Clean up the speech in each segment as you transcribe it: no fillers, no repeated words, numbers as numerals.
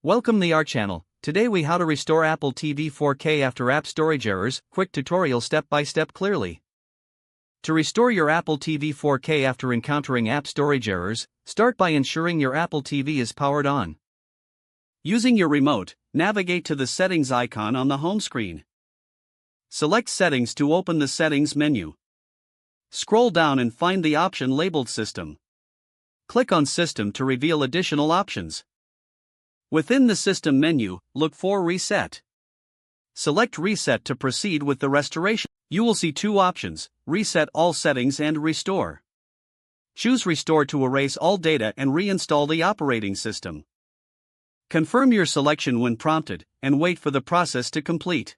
Welcome to our channel. Today we how to restore Apple TV 4K after app storage errors, quick tutorial step by step clearly. To restore your Apple TV 4K after encountering app storage errors, start by ensuring your Apple TV is powered on. Using your remote, navigate to the settings icon on the home screen. Select settings to open the settings menu. Scroll down and find the option labeled System. Click on System to reveal additional options. Within the System menu, look for Reset. Select Reset to proceed with the restoration. You will see two options, Reset all settings and Restore. Choose Restore to erase all data and reinstall the operating system. Confirm your selection when prompted, and wait for the process to complete.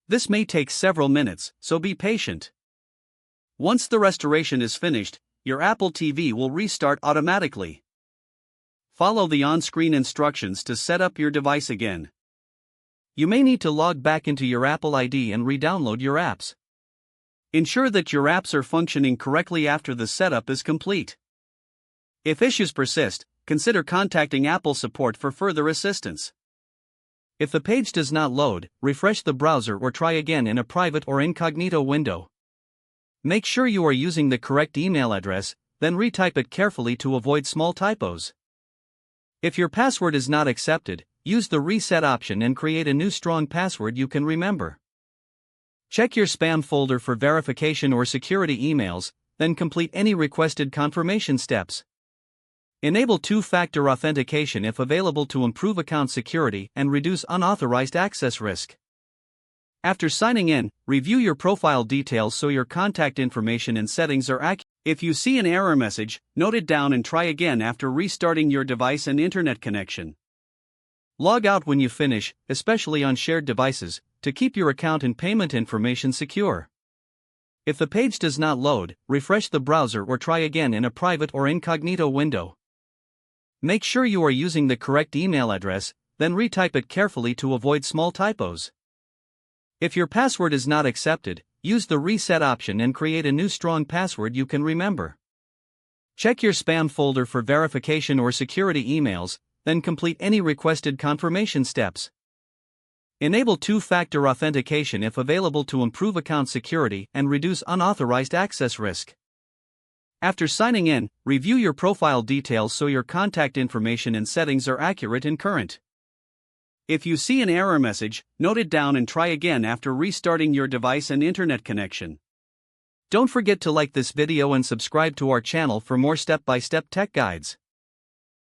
This may take several minutes, so be patient. Once the restoration is finished, your Apple TV will restart automatically. Follow the on-screen instructions to set up your device again. You may need to log back into your Apple ID and re-download your apps. Ensure that your apps are functioning correctly after the setup is complete. If issues persist, consider contacting Apple support for further assistance. If the page does not load, refresh the browser or try again in a private or incognito window. Make sure you are using the correct email address, then retype it carefully to avoid small typos. If your password is not accepted, use the reset option and create a new strong password you can remember. Check your spam folder for verification or security emails, then complete any requested confirmation steps. Enable two-factor authentication if available to improve account security and reduce unauthorized access risk. After signing in, review your profile details so your contact information and settings are accurate. If you see an error message, note it down and try again after restarting your device and internet connection. Log out when you finish, especially on shared devices, to keep your account and payment information secure. If the page does not load, refresh the browser or try again in a private or incognito window. Make sure you are using the correct email address, then retype it carefully to avoid small typos. If your password is not accepted, use the reset option and create a new strong password you can remember. Check your spam folder for verification or security emails, then complete any requested confirmation steps. Enable two-factor authentication if available to improve account security and reduce unauthorized access risk. After signing in, review your profile details so your contact information and settings are accurate and current. If you see an error message, note it down and try again after restarting your device and internet connection. Don't forget to like this video and subscribe to our channel for more step-by-step tech guides.